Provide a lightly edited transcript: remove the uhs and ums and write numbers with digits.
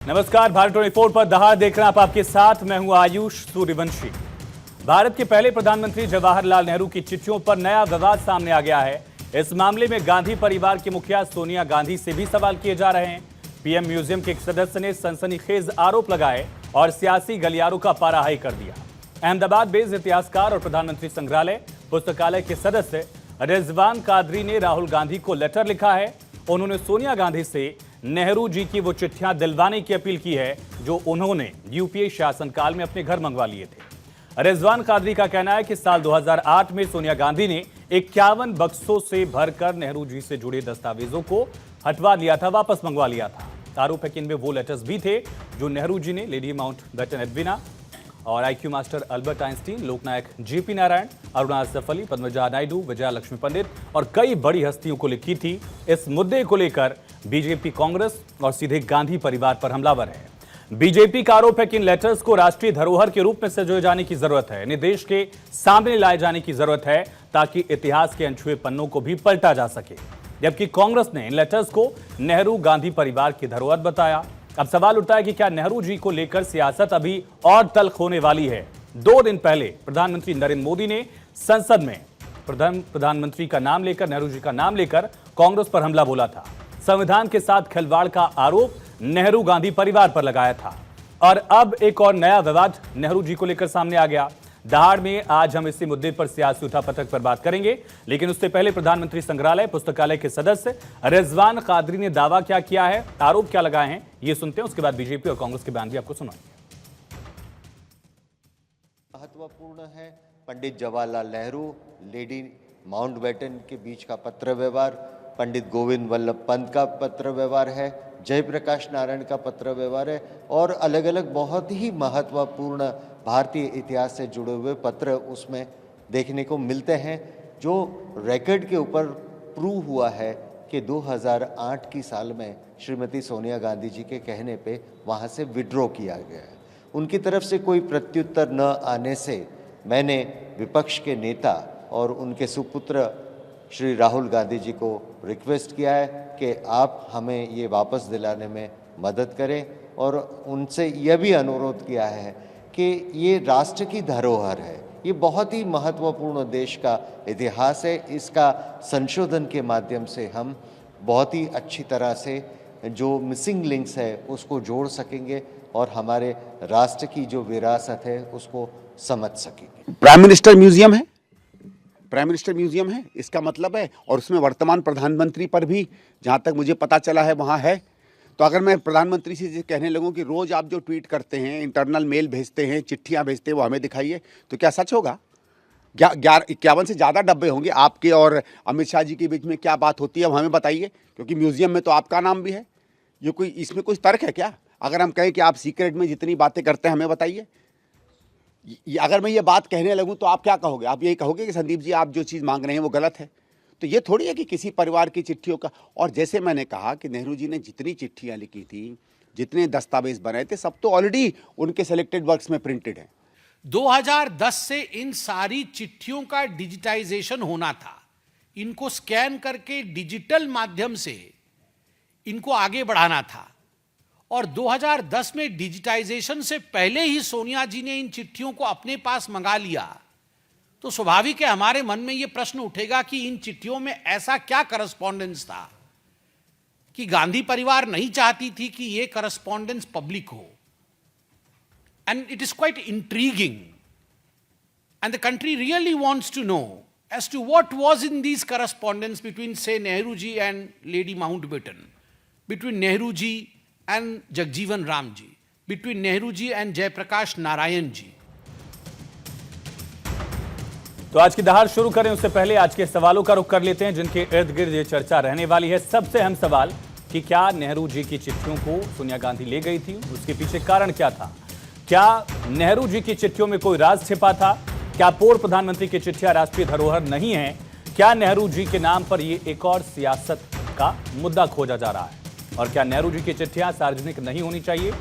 नमस्कार, भारत 24 पर दहाड़ देख रहे हैं आप। आपके साथ मैं हूं आयुष सूर्यवंशी। भारत के पहले प्रधानमंत्री जवाहरलाल नेहरू की चिट्ठियों पर नया विवाद सामने आ गया है। इस मामले में गांधी परिवार की मुखिया सोनिया गांधी से भी सवाल किए जा रहे हैं। पीएम म्यूजियम के एक सदस्य ने सनसनीखेज आरोप लगाए और सियासी गलियारों का पारा हाई कर दिया। अहमदाबाद बेस्ड इतिहासकार और प्रधानमंत्री संग्रहालय पुस्तकालय के सदस्य रिजवान कादरी ने राहुल गांधी को लेटर लिखा है। उन्होंने सोनिया गांधी से नेहरू जी की वो चिट्ठियां दिलवाने की अपील की है जो उन्होंने यूपीए शासनकाल में अपने घर मंगवा लिए थे। रिजवान कादरी का कहना है कि साल 2008 में सोनिया गांधी ने 51 बक्सों से भरकर नेहरू जी से जुड़े दस्तावेजों को हटवा लिया था, वापस मंगवा लिया था। आरोप है कि इनमें वो लेटर्स भी थे जो नेहरू जी ने लेडी माउंटबेटन एडविना और आईक्यू मास्टर अल्बर्ट आइंस्टीन, लोकनायक जेपी नारायण, अरुणा असफ अली, पद्मजा नायडू, विजया लक्ष्मी पंडित और कई बड़ी हस्तियों को लिखी थी। इस मुद्दे को लेकर बीजेपी, कांग्रेस और सीधे गांधी परिवार पर हमलावर है। बीजेपी का आरोप है कि इन लेटर्स को राष्ट्रीय धरोहर के रूप में सजोए जाने की जरूरत है, इन्हें देश के सामने लाए जाने की जरूरत है ताकि इतिहास के अनछुए पन्नों को भी पलटा जा सके। जबकि कांग्रेस ने इन लेटर्स को नेहरू गांधी परिवार की धरोहर बताया। अब सवाल उठता है कि क्या नेहरू जी को लेकर सियासत अभी और तल्ख होने वाली है। 2 दिन पहले प्रधानमंत्री नरेंद्र मोदी ने संसद में प्रधानमंत्री का नाम लेकर, नेहरू जी का नाम लेकर कांग्रेस पर हमला बोला था। संविधान के साथ खिलवाड़ का आरोप नेहरू गांधी परिवार पर लगाया था। और अब एक और नया विवाद नेहरू जी को लेकर सामने आ गया। दहाड़ में आज हम इसी मुद्दे पर सियासी उठापटक पर बात करेंगे, लेकिन उससे पहले प्रधानमंत्री संग्रहालय पुस्तकालय के सदस्य रिजवान कादरी ने दावा क्या किया है, आरोप क्या लगाए हैं, ये सुनते हैं। उसके बाद बीजेपी और कांग्रेस के बयान भी आपको सुनाएंगे। महत्वपूर्ण है पंडित जवाहरलाल नेहरू, लेडी माउंटबेटन के बीच का पत्र व्यवहार, पंडित गोविंद वल्लभ पंत का पत्र व्यवहार है, जयप्रकाश नारायण का पत्र व्यवहार है और अलग अलग बहुत ही महत्वपूर्ण भारतीय इतिहास से जुड़े हुए पत्र उसमें देखने को मिलते हैं, जो रिकॉर्ड के ऊपर प्रूव हुआ है कि 2008 की साल में श्रीमती सोनिया गांधी जी के कहने पे वहाँ से विड्रॉ किया गया है। उनकी तरफ से कोई प्रत्युत्तर न आने से मैंने विपक्ष के नेता और उनके सुपुत्र श्री राहुल गांधी जी को रिक्वेस्ट किया है कि आप हमें ये वापस दिलाने में मदद करें और उनसे यह भी अनुरोध किया है कि ये राष्ट्र की धरोहर है, ये बहुत ही महत्वपूर्ण देश का इतिहास है। इसका संशोधन के माध्यम से हम बहुत ही अच्छी तरह से जो मिसिंग लिंक्स है उसको जोड़ सकेंगे और हमारे राष्ट्र की जो विरासत है उसको समझ सकेंगे। प्राइम मिनिस्टर म्यूजियम है, प्राइम मिनिस्टर म्यूजियम है, इसका मतलब है, और उसमें वर्तमान प्रधानमंत्री पर भी जहाँ तक मुझे पता चला है वहाँ है। तो अगर मैं प्रधानमंत्री से कहने लगूँ कि रोज़ आप जो ट्वीट करते हैं, इंटरनल मेल भेजते हैं, चिट्ठियाँ भेजते हैं, वो हमें दिखाइए, तो क्या सच होगा? 51 से ज़्यादा डब्बे होंगे आपके और अमित शाह जी के बीच में क्या बात होती है वो हमें बताइए, क्योंकि म्यूजियम में तो आपका नाम भी है। ये कोई इसमें कुछ तर्क है क्या? अगर हम कहें कि आप सीक्रेट में जितनी बातें करते हैं हमें बताइए। अगर मैं ये बात कहने लगूं तो आप क्या कहोगे? आप यही कहोगे कि संदीप जी आप जो चीज़ मांग रहे हैं वो गलत है। तो ये थोड़ी है कि किसी परिवार की चिट्ठियों का, और जैसे मैंने कहा कि नेहरू जी ने जितनी चिट्ठियां लिखी थी, जितने दस्तावेज बनाए थे, सब तो ऑलरेडी उनके सेलेक्टेड वर्क्स में प्रिंटेड है। 2010 से इन सारी चिट्ठियों का डिजिटाइजेशन होना था। इनको स्कैन करके डिजिटल माध्यम से इनको आगे बढ़ाना था और 2010 में डिजिटाइजेशन से पहले ही सोनिया जी ने इन चिट्ठियों को अपने पास मंगा लिया। तो स्वाभाविक है हमारे मन में यह प्रश्न उठेगा कि इन चिट्ठियों में ऐसा क्या करस्पॉन्डेंस था कि गांधी परिवार नहीं चाहती थी कि यह करस्पॉन्डेंस पब्लिक हो। And it is quite intriguing and the country really wants to know as to what was in these correspondence between से Nehru ji and lady Mountbatten, between Nehru ji and Jagjeevan Ram ji, between Nehru ji and Jayaprakash Narayan ji. तो आज की दहाड़ शुरू करें उससे पहले आज के सवालों का रुख कर लेते हैं जिनके इर्द गिर्द ये चर्चा रहने वाली है। सबसे अहम सवाल कि क्या नेहरू जी की चिट्ठियों को सोनिया गांधी ले गई थी, उसके पीछे कारण क्या था? क्या नेहरू जी की चिट्ठियों में कोई राज छिपा था? क्या पूर्व प्रधानमंत्री की चिट्ठियां राष्ट्रीय धरोहर नहीं है? क्या नेहरू जी के नाम पर ये एक और सियासत का मुद्दा खोजा जा रहा है? और क्या नेहरू जी की चिट्ठियां सार्वजनिक नहीं होनी चाहिए?